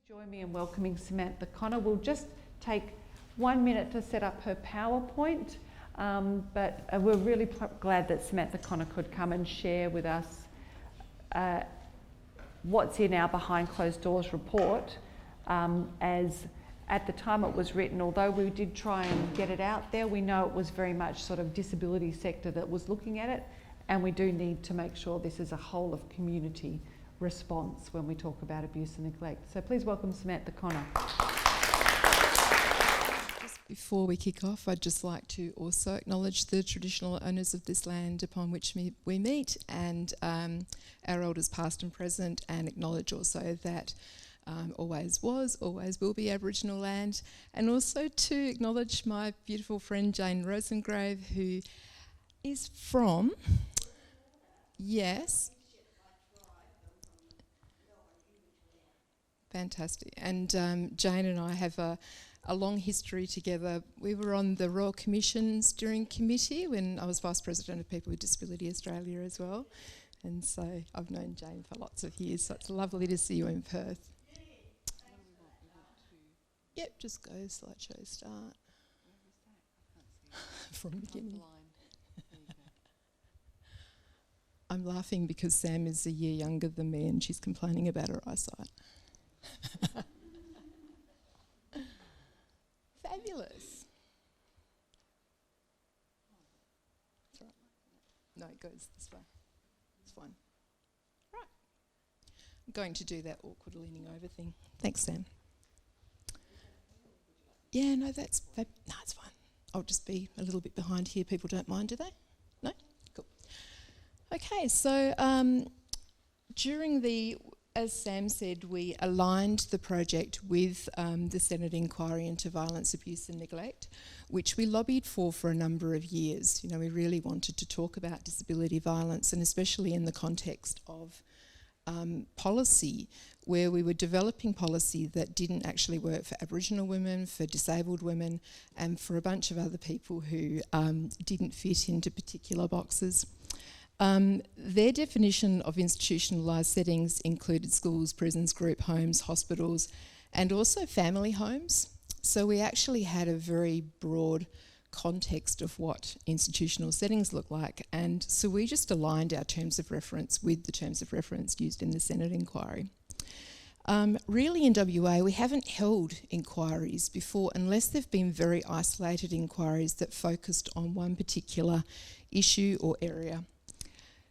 Join me in welcoming Samantha Connor. We'll just take 1 minute to set up her PowerPoint, but we're really glad that Samantha Connor could come and share with us what's in our Behind Closed Doors report. As at the time it was written, although we did try and get it out there, we know it was very much sort of disability sector that was looking at it, and we do need to make sure this is a whole of community response when we talk about abuse and neglect. So please welcome Samantha Connor. Just before we kick off, I'd just like to also acknowledge the traditional owners of this land upon which we meet, and our elders past and present, and acknowledge also that always was, always will be Aboriginal land, and also to acknowledge my beautiful friend Jane Rosengrave, who is from, yes, fantastic. And Jane and I have a long history together. We were on the Royal Commission Steering Committee when I was Vice President of People with Disability Australia as well. And so I've known Jane for lots of years, so it's lovely to see you in Perth. Yep, just go slideshow start. From the beginning. I'm laughing because Sam is a year younger than me and she's complaining about her eyesight. Fabulous. That's right. No, it goes this way. It's fine. Right. I'm going to do that awkward leaning over thing. Thanks, Sam. Yeah, no, that's no, it's fine. I'll just be a little bit behind here. People don't mind, do they? No? Cool. Okay, so as Sam said, we aligned the project with the Senate inquiry into violence, abuse and neglect, which we lobbied for a number of years. You know, we really wanted to talk about disability violence, and especially in the context of policy, where we were developing policy that didn't actually work for Aboriginal women, for disabled women, and for a bunch of other people who didn't fit into particular boxes. Their definition of institutionalised settings included schools, prisons, group homes, hospitals, and also family homes. So we actually had a very broad context of what institutional settings look like, and so we just aligned our terms of reference with the terms of reference used in the Senate inquiry. Really in WA we haven't held inquiries before unless they've been very isolated inquiries that focused on one particular issue or area.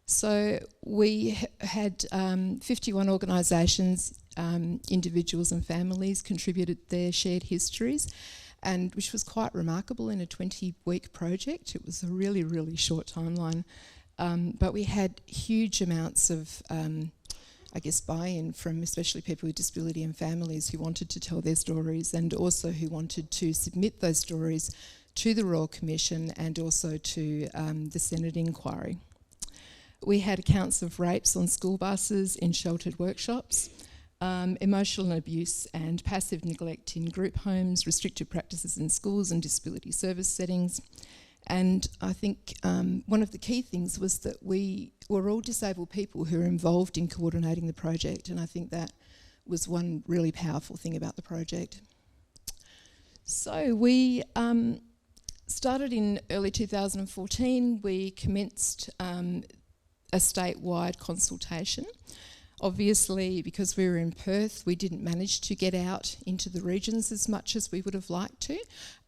So we had 51 organisations, individuals and families contributed their shared histories, and which was quite remarkable in a 20-week project. It was a really, really short timeline, but we had huge amounts of, I guess, buy-in from especially people with disability and families who wanted to tell their stories, and also who wanted to submit those stories to the Royal Commission and also to the Senate inquiry. We had accounts of rapes on school buses, in sheltered workshops, emotional abuse and passive neglect in group homes, restricted practices in schools and disability service settings. And I think one of the key things was that we were all disabled people who were involved in coordinating the project, and I think that was one really powerful thing about the project. So we started in early 2014. We commenced a statewide consultation. Obviously, because we were in Perth, we didn't manage to get out into the regions as much as we would have liked to,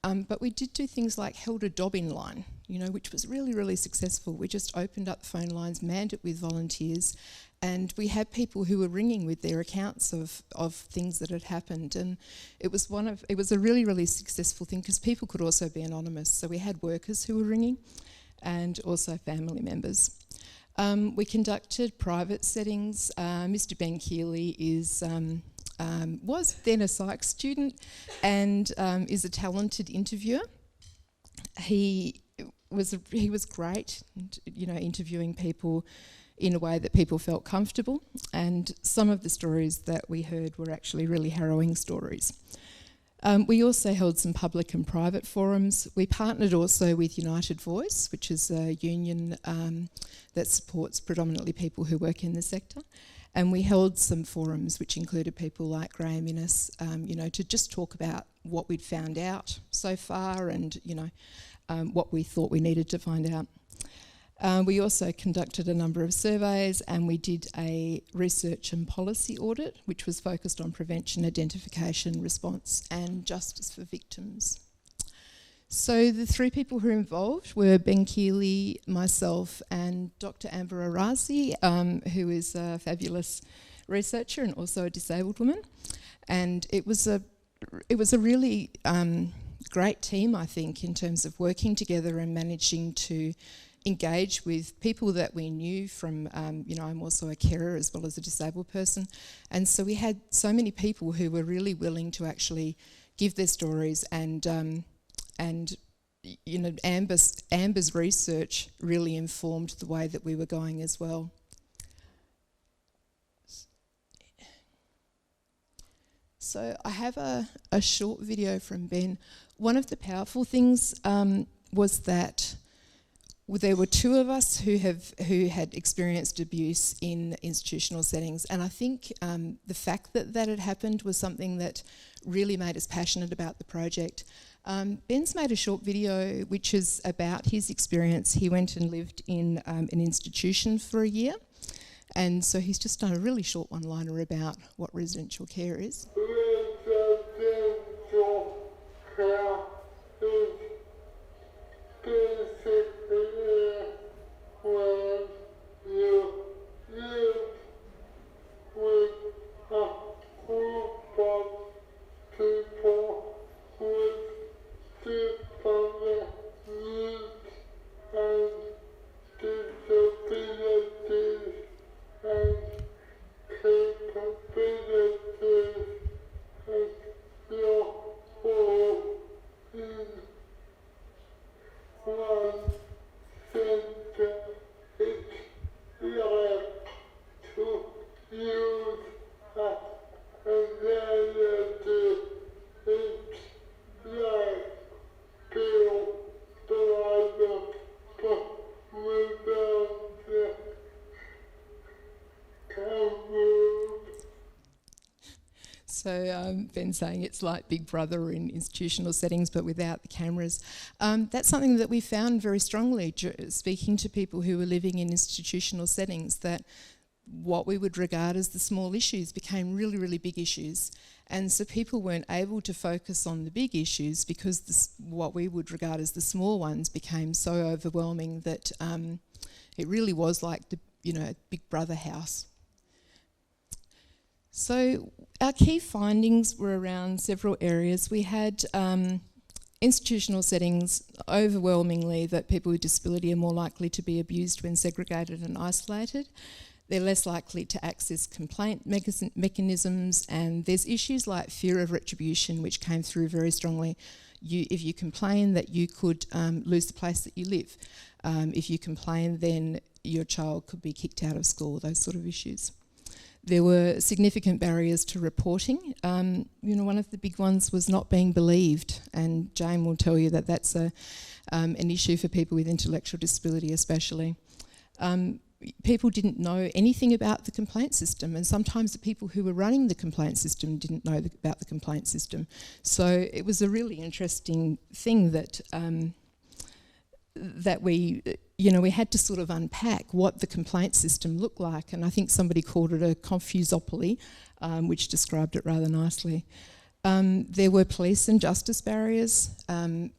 but we did do things like held a dob-in line, you know, which was really, really successful. We just opened up the phone lines, manned it with volunteers, and we had people who were ringing with their accounts of things that had happened, and it was a really, really successful thing because people could also be anonymous. So we had workers who were ringing and also family members. We conducted private settings. Mr. Ben Keeley was then a psych student and is a talented interviewer. He was great, you know, interviewing people in a way that people felt comfortable, and some of the stories that we heard were actually really harrowing stories. We also held some public and private forums. We partnered also with United Voice, which is a union that supports predominantly people who work in the sector. And we held some forums which included people like Graham Innes, to just talk about what we'd found out so far and, what we thought we needed to find out. We also conducted a number of surveys, and we did a research and policy audit which was focused on prevention, identification, response and justice for victims. So the 3 people who were involved were Ben Keeley, myself and Dr. Amber Arazi, who is a fabulous researcher and also a disabled woman. And it was a really great team, I think, in terms of working together and managing to engage with people that we knew from, I'm also a carer as well as a disabled person. And so we had so many people who were really willing to actually give their stories, and Amber's research really informed the way that we were going as well. So I have a short video from Ben. One of the powerful things was that there were 2 of us who had experienced abuse in institutional settings, and I think the fact that had happened was something that really made us passionate about the project. Ben's made a short video which is about his experience. He went and lived in an institution for a year, and so he's just done a really short one-liner about what residential care is. Residential care is basically where you live with a group of people with different needs and disabilities and capabilities, and you're all in one center. It's like to use an analogy. It's like Bill Driver, but without the camera. So Ben's saying it's like Big Brother in institutional settings but without the cameras. That's something that we found very strongly speaking to people who were living in institutional settings, that what we would regard as the small issues became really, really big issues. And so people weren't able to focus on the big issues because what we would regard as the small ones became so overwhelming that it really was like the Big Brother house. So our key findings were around several areas. We had institutional settings, overwhelmingly, that people with disability are more likely to be abused when segregated and isolated. They're less likely to access complaint mechanisms, and there's issues like fear of retribution, which came through very strongly. If you complain, that you could lose the place that you live. If you complain, then your child could be kicked out of school, those sort of issues. There were significant barriers to reporting. One of the big ones was not being believed, and Jane will tell you that that's an issue for people with intellectual disability especially. People didn't know anything about the complaint system, and sometimes the people who were running the complaint system didn't know about the complaint system. So it was a really interesting thing that we had to sort of unpack what the complaint system looked like, and I think somebody called it a confusopoly, which described it rather nicely. There were police and justice barriers.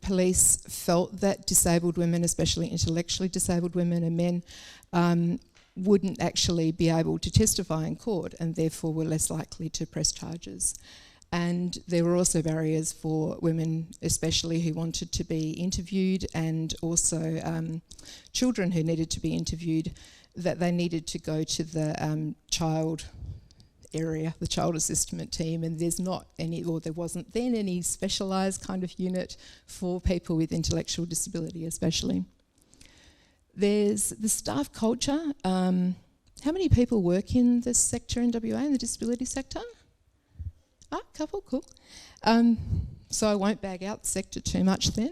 Police felt that disabled women, especially intellectually disabled women and men, wouldn't actually be able to testify in court and therefore were less likely to press charges. And there were also barriers for women, especially who wanted to be interviewed, and also children who needed to be interviewed, that they needed to go to the child area, the child assessment team, and there's not any, or there wasn't then any specialised kind of unit for people with intellectual disability especially. There's the staff culture. How many people work in this sector in WA, in the disability sector? A couple, cool. So I won't bag out the sector too much then.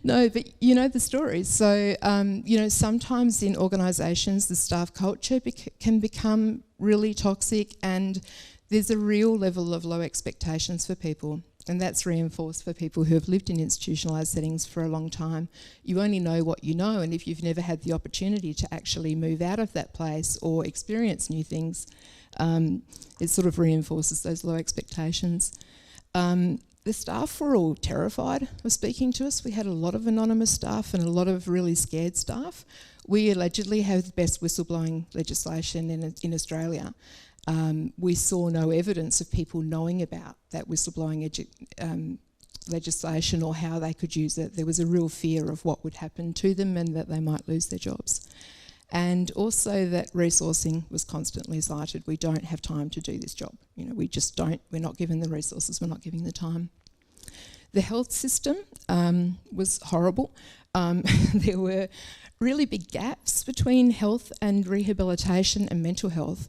No, but you know the stories. So, you know, sometimes in organisations, the staff culture can become really toxic, and there's a real level of low expectations for people. And that's reinforced for people who have lived in institutionalised settings for a long time. You only know what you know, and if you've never had the opportunity to actually move out of that place or experience new things, it sort of reinforces those low expectations. The staff were all terrified of speaking to us. We had a lot of anonymous staff and a lot of really scared staff. We allegedly have the best whistleblowing legislation in Australia. We saw no evidence of people knowing about that whistleblowing legislation or how they could use it. There was a real fear of what would happen to them and that they might lose their jobs. And also that resourcing was constantly cited. We don't have time to do this job. You know, we just don't. We're not given the resources. We're not given the time. The health system was horrible. There were really big gaps between health and rehabilitation and mental health.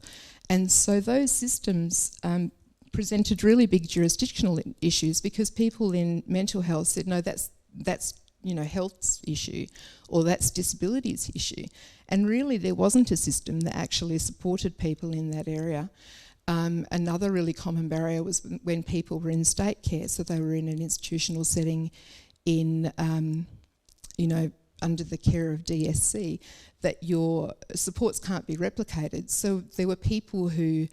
And so those systems presented really big jurisdictional issues because people in mental health said, no, that's you know, health's issue, or that's disability's issue. And really there wasn't a system that actually supported people in that area. Another really common barrier was when people were in state care, so they were in an institutional setting in, you know, under the care of DSC, that your supports can't be replicated. So there were people who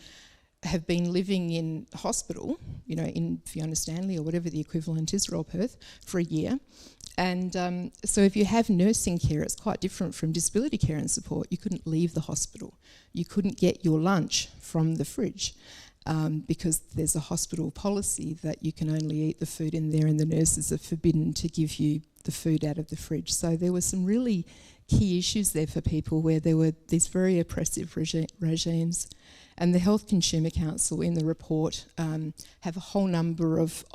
have been living in hospital, you know, in Fiona Stanley or whatever the equivalent is, Royal Perth, for a year. And so if you have nursing care, it's quite different from disability care and support. You couldn't leave the hospital. You couldn't get your lunch from the fridge because there's a hospital policy that you can only eat the food in there, and the nurses are forbidden to give you the food out of the fridge. So there were some really key issues there for people where there were these very oppressive regimes. And the Health Consumer Council in the report have a whole number of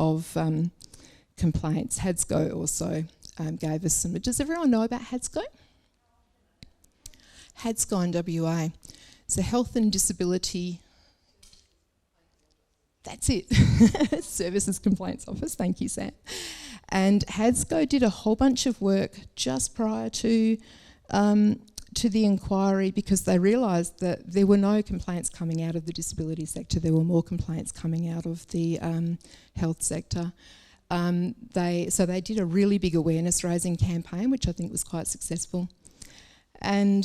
complaints. HADSCO also gave us some. Does everyone know about HADSCO? HADSCO in WA. It's a Health and Disability... That's it. Services Complaints Office. Thank you, Sam. And HADSCO did a whole bunch of work just prior to the inquiry because they realised that there were no complaints coming out of the disability sector. There were more complaints coming out of the health sector. So they did a really big awareness raising campaign, which I think was quite successful. And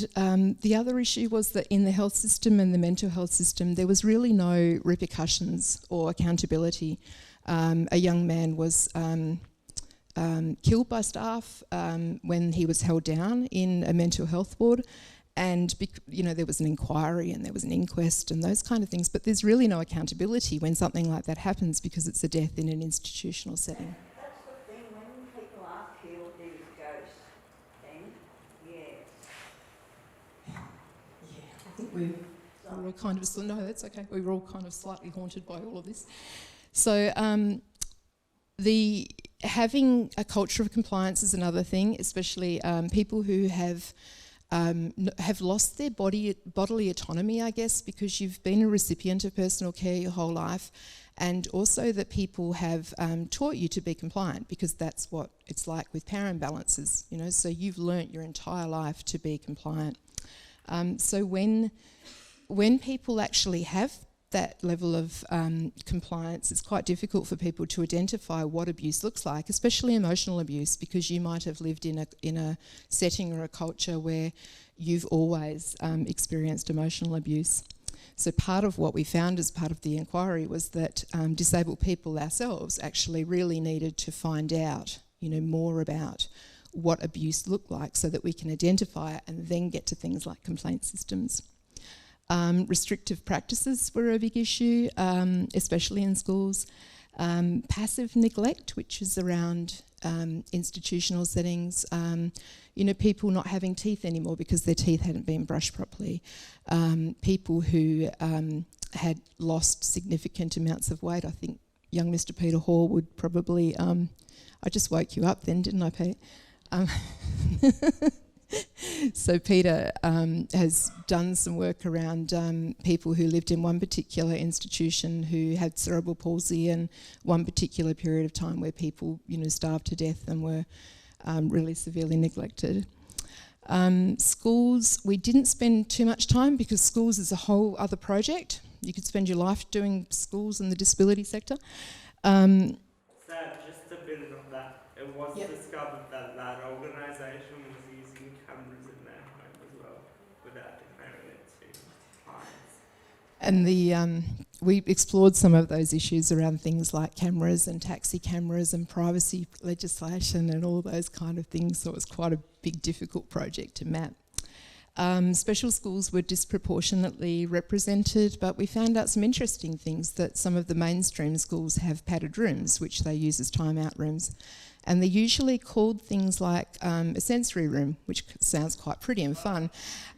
the other issue was that in the health system and the mental health system, there was really no repercussions or accountability. A young man was killed by staff when he was held down in a mental health ward, and you know, there was an inquiry and there was an inquest and those kind of things, but there's really no accountability when something like that happens because it's a death in an institutional setting. That's the thing, when people are killed, these ghosts, then, I think we were all kind of, no, that's okay. We were all kind of slightly haunted by all of this. So having a culture of compliance is another thing, especially people who have lost their bodily autonomy, I guess, because you've been a recipient of personal care your whole life, and also that people have taught you to be compliant because that's what it's like with power imbalances, you know, so you've learnt your entire life to be compliant. So when people actually have that level of compliance, it's quite difficult for people to identify what abuse looks like, especially emotional abuse, because you might have lived in a setting or a culture where you've always experienced emotional abuse. So part of what we found as part of the inquiry was that disabled people ourselves actually really needed to find out, you know, more about what abuse looked like so that we can identify it and then get to things like complaint systems. Restrictive practices were a big issue, especially in schools. Passive neglect, which is around institutional settings. You know, people not having teeth anymore because their teeth hadn't been brushed properly. People who had lost significant amounts of weight. I think young Mr. Peter Hall would probably... I just woke you up then, didn't I, Pete? So Peter has done some work around people who lived in one particular institution who had cerebral palsy, and one particular period of time where people, starved to death and were really severely neglected. Schools, we didn't spend too much time because schools is a whole other project. You could spend your life doing schools in the disability sector. So just a bit of that, it was Yep. discovered that that organisation was using cameras in their home as well, without declaring it to clients. And we explored some of those issues around things like cameras and taxi cameras and privacy legislation and all those kind of things, so it was quite a big, difficult project to map. Special schools were disproportionately represented, but we found out some interesting things, that some of the mainstream schools have padded rooms, which they use as time-out rooms. And they're usually called things like a sensory room, which sounds quite pretty and fun.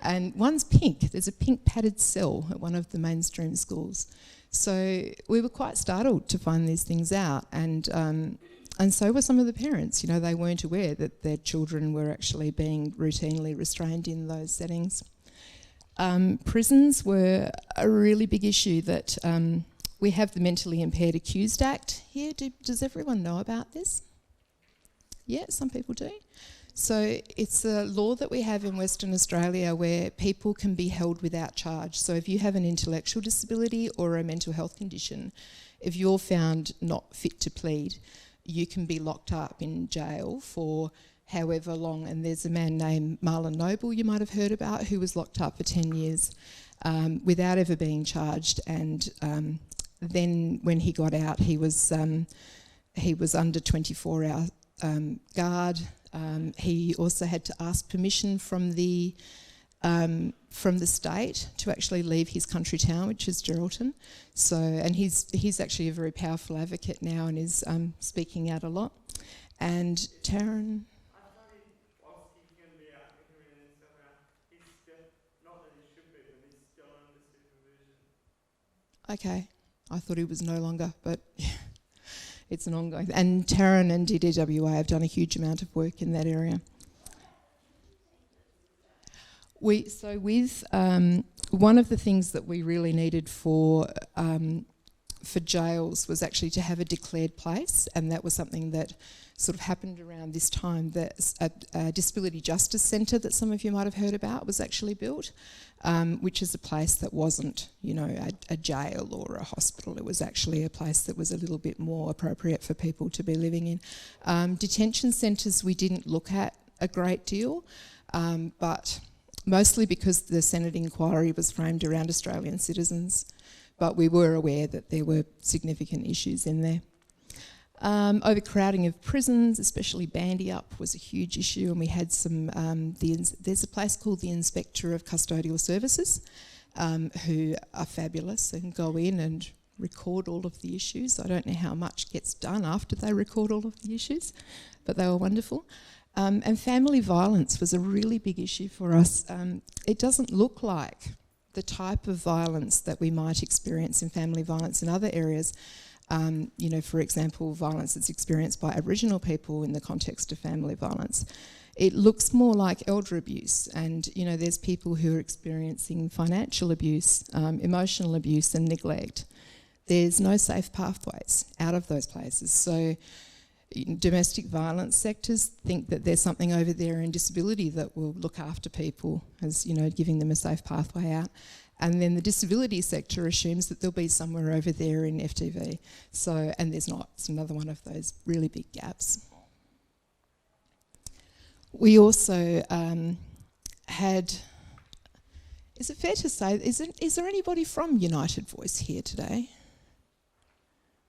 And one's pink. There's a pink padded cell at one of the mainstream schools. So we were quite startled to find these things out. And so were some of the parents. They weren't aware that their children were actually being routinely restrained in those settings. Prisons were a really big issue that we have the Mentally Impaired Accused Act here. Does everyone know about this? Yeah, some people do. So it's a law that we have in Western Australia where people can be held without charge. So if you have an intellectual disability or a mental health condition, if you're found not fit to plead, you can be locked up in jail for however long. And there's a man named Marlon Noble you might have heard about, who was locked up for 10 years without ever being charged. And then when he got out, he was under 24-hour guard. He also had to ask permission from the state to actually leave his country town, which is Geraldton. So, and he's actually a very powerful advocate now and is speaking out a lot. And Taryn. I thought whilst he can be out here and stuff around, he's still, not that he should be, but he's still under supervision. Okay, I thought he was no longer, but it's an ongoing. And Taryn and PWdWA have done a huge amount of work in that area. One of the things that we really needed for jails was actually to have a declared place, and that was something that sort of happened around this time. That a disability justice centre that some of you might have heard about was actually built, which is a place that wasn't, a jail or a hospital. It was actually a place that was a little bit more appropriate for people to be living in. Detention centres we didn't look at a great deal, but mostly because the Senate inquiry was framed around Australian citizens, but we were aware that there were significant issues in there. Overcrowding of prisons, especially Bandy Up, was a huge issue, and we had some, there's a place called the Inspector of Custodial Services, who are fabulous and go in and record all of the issues. I don't know how much gets done after they record all of the issues, but they were wonderful. And family violence was a really big issue for us. It doesn't look like the type of violence that we might experience in family violence in other areas. For example, violence that's experienced by Aboriginal people in the context of family violence. It looks more like elder abuse, and there's people who are experiencing financial abuse, emotional abuse and neglect. There's no safe pathways out of those places. So domestic violence sectors think that there's something over there in disability that will look after people as, giving them a safe pathway out. And then the disability sector assumes that there'll be somewhere over there in FTV. So, and there's not. It's another one of those really big gaps. We also had, is it fair to say, is there anybody from United Voice here today?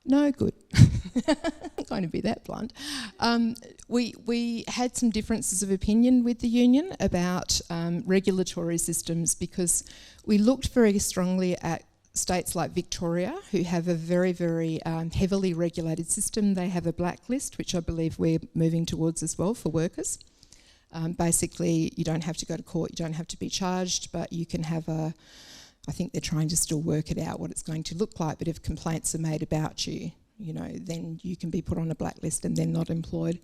No, good. I'm going to be that blunt. We had some differences of opinion with the union about regulatory systems, because we looked very strongly at states like Victoria, who have a very, very heavily regulated system. They have a blacklist, which I believe we're moving towards as well for workers. Basically, you don't have to go to court, you don't have to be charged, but you can have I think they're trying to still work it out what it's going to look like, but if complaints are made about you, then you can be put on a blacklist and then not employed.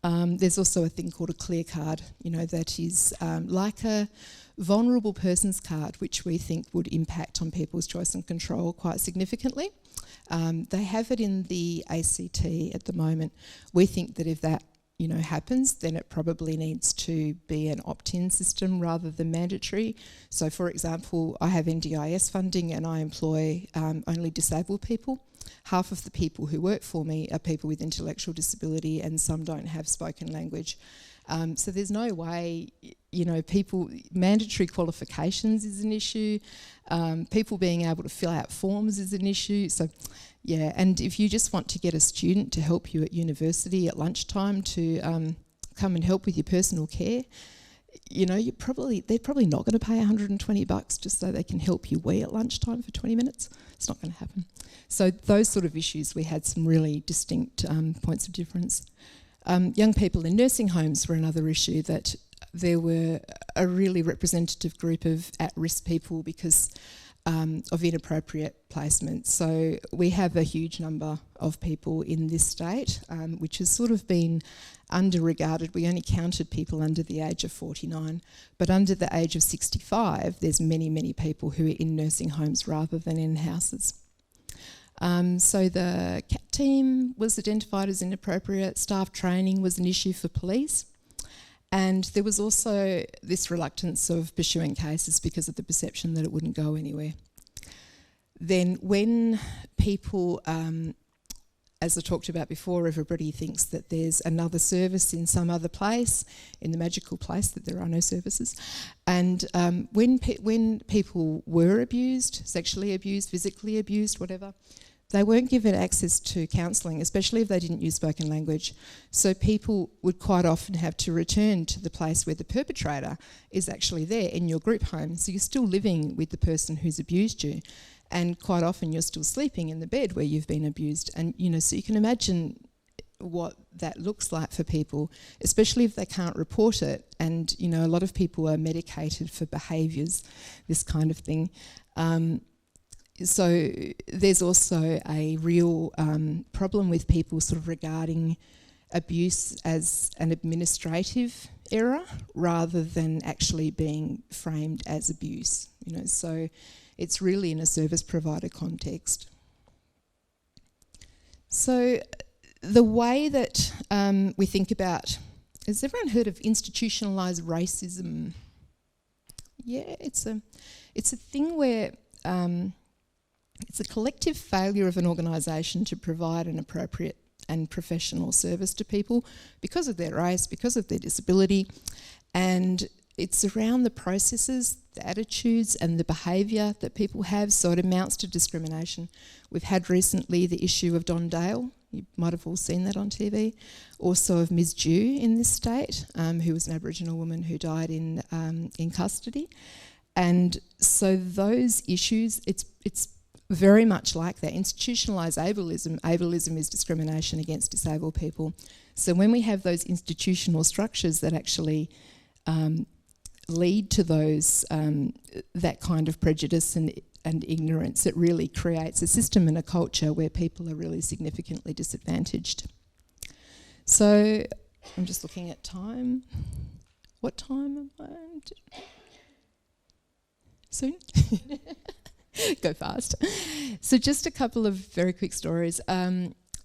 There's also a thing called a clear card, that is like a vulnerable person's card, which we think would impact on people's choice and control quite significantly. They have it in the ACT at the moment. We think that if that happens, then it probably needs to be an opt-in system rather than mandatory. So, for example, I have NDIS funding and I employ only disabled people. Half of the people who work for me are people with intellectual disability, and some don't have spoken language. So there's no way, mandatory qualifications is an issue. People being able to fill out forms is an issue. So, yeah, and if you just want to get a student to help you at university at lunchtime to come and help with your personal care, they're probably not going to pay $120 just so they can help you wee at lunchtime for 20 minutes. It's not going to happen. So those sort of issues, we had some really distinct points of difference. Young people in nursing homes were another issue, that there were a really representative group of at-risk people because of inappropriate placement. So we have a huge number of people in this state, which has sort of been under-regarded. We only counted people under the age of 49, but under the age of 65, there's many, many people who are in nursing homes rather than in houses. So the CAT team was identified as inappropriate. Staff training was an issue for police. And there was also this reluctance of pursuing cases because of the perception that it wouldn't go anywhere. Then when people, as I talked about before, everybody thinks that there's another service in some other place, in the magical place that there are no services. And when people were abused, sexually abused, physically abused, whatever, they weren't given access to counselling, especially if they didn't use spoken language. So people would quite often have to return to the place where the perpetrator is actually there in your group home. So you're still living with the person who's abused you. And quite often you're still sleeping in the bed where you've been abused. And, so you can imagine what that looks like for people, especially if they can't report it. And, a lot of people are medicated for behaviours, this kind of thing. So there's also a real problem with people sort of regarding abuse as an administrative error rather than actually being framed as abuse. So it's really in a service provider context. So the way that we think about, has everyone heard of institutionalized racism? Yeah, it's a thing where it's a collective failure of an organisation to provide an appropriate and professional service to people because of their race, because of their disability, and it's around the processes, the attitudes and the behaviour that people have, so it amounts to discrimination. We've had recently the issue of Don Dale, you might have all seen that on TV, also of Ms Dew in this state, who was an Aboriginal woman who died in custody. And so those issues, it's very much like that. Institutionalised ableism is discrimination against disabled people. So when we have those institutional structures that actually lead to those that kind of prejudice and ignorance, it really creates a system and a culture where people are really significantly disadvantaged. So I'm just looking at time. What time am I? Soon? Go fast. So just a couple of very quick stories.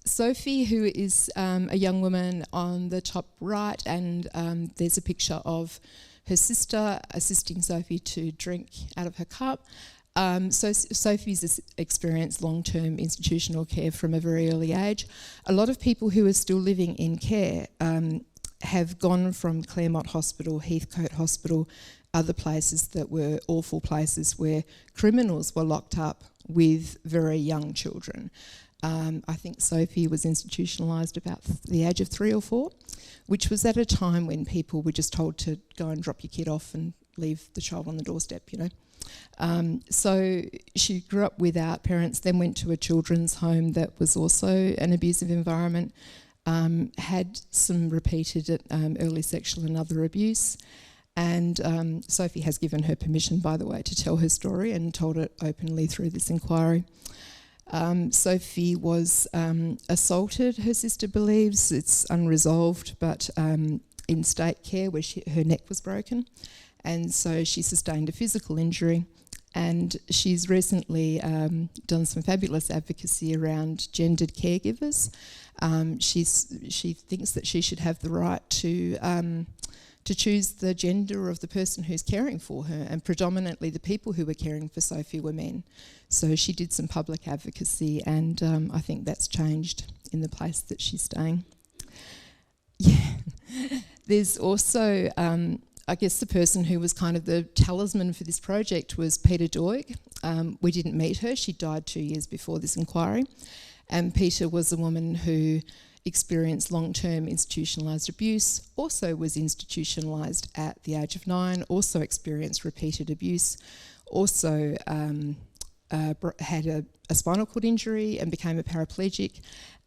Sophie, who is a young woman on the top right, and there's a picture of her sister assisting Sophie to drink out of her cup. So Sophie's experienced long-term institutional care from a very early age. A lot of people who are still living in care have gone from Claremont Hospital, Heathcote Hospital, other places that were awful places where criminals were locked up with very young children. I think Sophie was institutionalised about the age of 3 or 4, which was at a time when people were just told to go and drop your kid off and leave the child on the doorstep, So she grew up without parents, then went to a children's home that was also an abusive environment, had some repeated early sexual and other abuse. And Sophie has given her permission, by the way, to tell her story and told it openly through this inquiry. Sophie was assaulted, her sister believes. It's unresolved, but in state care where her neck was broken. And so she sustained a physical injury. And she's recently done some fabulous advocacy around gendered caregivers. She thinks that she should have the right to choose the gender of the person who's caring for her, and predominantly the people who were caring for Sophie were men. So she did some public advocacy, and I think that's changed in the place that she's staying. Yeah. There's also, I guess the person who was kind of the talisman for this project was PWdWA. We didn't meet her. She died 2 years before this inquiry. And Peter was a woman who experienced long-term institutionalised abuse, also was institutionalised at the age of 9, also experienced repeated abuse, also had a spinal cord injury and became a paraplegic.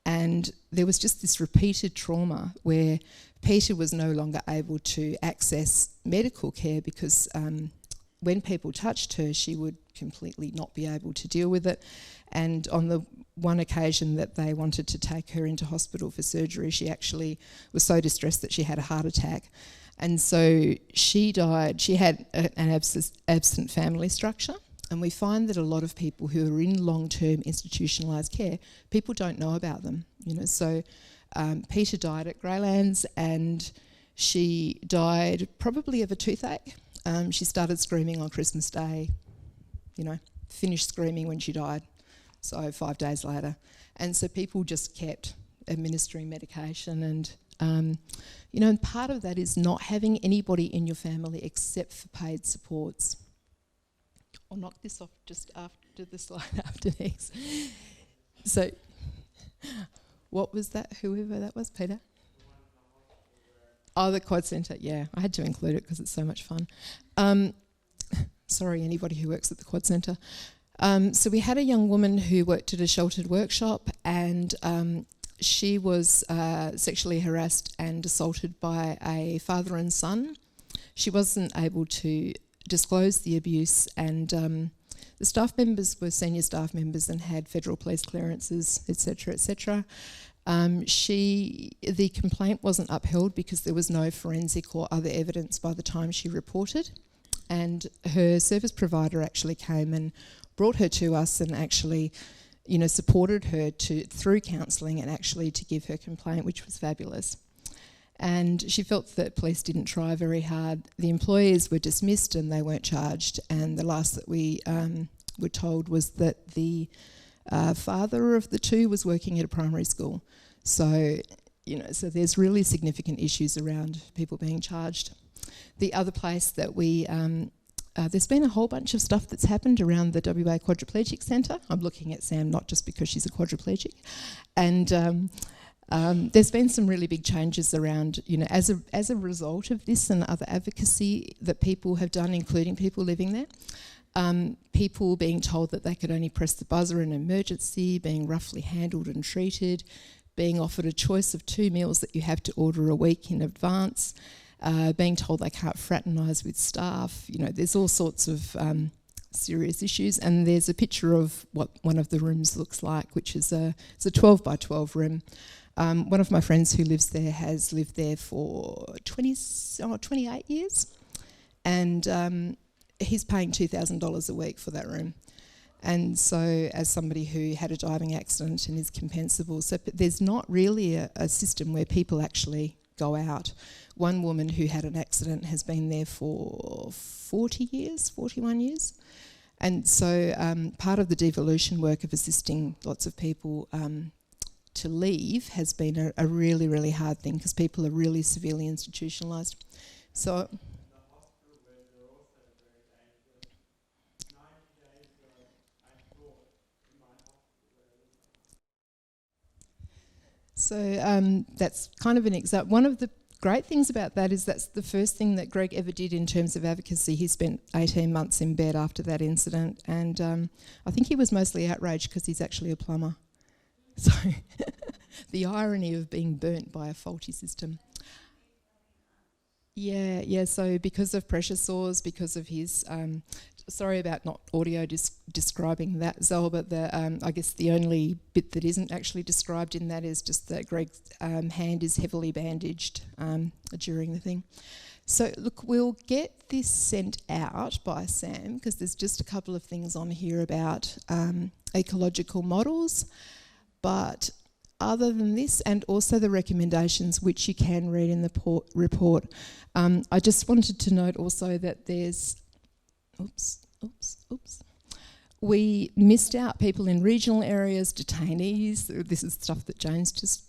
And there was just this repeated trauma where Peter was no longer able to access medical care because when people touched her, she would completely not be able to deal with it. And on the one occasion that they wanted to take her into hospital for surgery, she actually was so distressed that she had a heart attack. And so she died. She had an absent family structure. And we find that a lot of people who are in long-term institutionalised care, people don't know about them. So Peter died at Greylands, and she died probably of a toothache. She started screaming on Christmas Day, finished screaming when she died, so 5 days later. And so people just kept administering medication, and and part of that is not having anybody in your family except for paid supports. I'll knock this off just after the slide after next. So, what was that? Whoever that was, Peter? Oh, the quad centre, yeah. I had to include it because it's so much fun. Sorry, anybody who works at the quad centre. So we had a young woman who worked at a sheltered workshop, and she was sexually harassed and assaulted by a father and son. She wasn't able to disclosed the abuse, and the staff members were senior staff members and had federal police clearances, etc., etc. The complaint wasn't upheld because there was no forensic or other evidence by the time she reported, and her service provider actually came and brought her to us and actually, supported her through counselling and actually to give her complaint, which was fabulous. And she felt that police didn't try very hard. The employees were dismissed and they weren't charged. And the last that we were told was that the father of the two was working at a primary school. So, so there's really significant issues around people being charged. The other place that there's been a whole bunch of stuff that's happened around the WA Quadriplegic Centre. I'm looking at Sam not just because she's a quadriplegic. And there's been some really big changes around, as a result of this and other advocacy that people have done, including people living there. People being told that they could only press the buzzer in an emergency, being roughly handled and treated, being offered a choice of 2 meals that you have to order a week in advance, being told they can't fraternise with staff. There's all sorts of serious issues, and there's a picture of what one of the rooms looks like, which is it's a 12 by 12 room. One of my friends who lives there has lived there for 28 years, and he's paying $2,000 a week for that room. And so, as somebody who had a diving accident and is compensable, so there's not really a system where people actually go out. One woman who had an accident has been there for 41 years. And so part of the devolution work of assisting lots of people to leave has been a really, really hard thing because people are really severely institutionalised. So that's kind of an example. One of the great things about that is that's the first thing that Greg ever did in terms of advocacy. He spent 18 months in bed after that incident, and I think he was mostly outraged because he's actually a plumber. So the irony of being burnt by a faulty system. Yeah, so because of pressure sores, because of his sorry about not audio describing that, Zol, but I guess the only bit that isn't actually described in that is just that Greg's hand is heavily bandaged during the thing. So look, we'll get this sent out by Sam, because there's just a couple of things on here about ecological models, but other than this, and also the recommendations, which you can read in the report, I just wanted to note also that there's, we missed out people in regional areas, detainees, this is stuff that Jane's just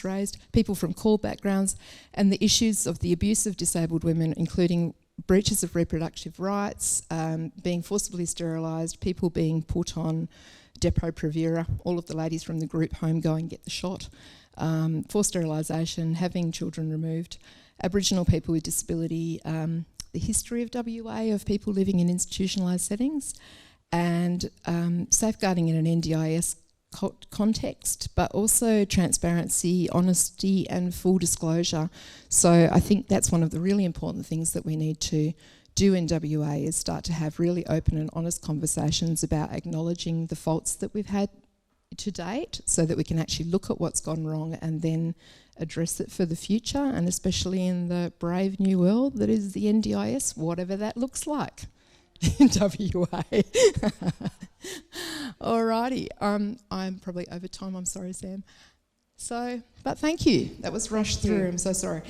raised, people from core backgrounds, and the issues of the abuse of disabled women, including breaches of reproductive rights, being forcibly sterilised, people being put on Depo-Provera, all of the ladies from the group home go and get the shot, forced sterilisation, having children removed, Aboriginal people with disability, the history of WA of people living in institutionalised settings, and safeguarding in an NDIS context, but also transparency, honesty and full disclosure. So I think that's one of the really important things that we need to do in WA, is start to have really open and honest conversations about acknowledging the faults that we've had to date, so that we can actually look at what's gone wrong and then address it for the future, and especially in the brave new world that is the NDIS, whatever that looks like in WA. Alrighty, I'm probably over time, I'm sorry, Sam. So, but thank you. That was rushed through, I'm so sorry.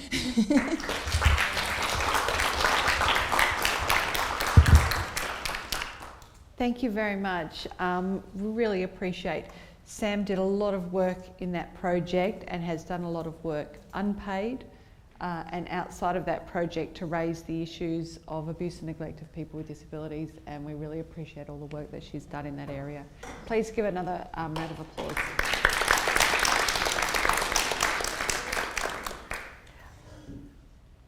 Thank you very much. We really appreciate. Sam did a lot of work in that project and has done a lot of work unpaid and outside of that project to raise the issues of abuse and neglect of people with disabilities, and we really appreciate all the work that she's done in that area. Please give another round of applause.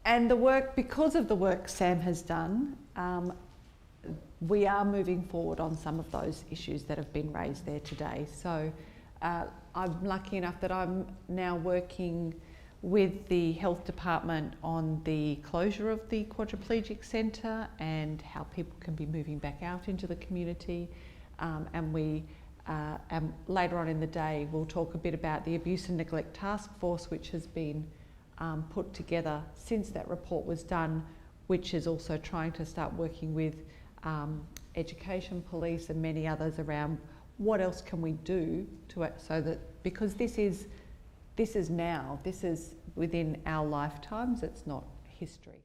And the work, because of the work Sam has done, we are moving forward on some of those issues that have been raised there today. So I'm lucky enough that I'm now working with the health department on the closure of the quadriplegic centre and how people can be moving back out into the community. And later on in the day, we'll talk a bit about the Abuse and Neglect Task Force, which has been put together since that report was done, which is also trying to start working with education, police and many others around what else can we do to it, so that, because this is within our lifetimes, it's not history.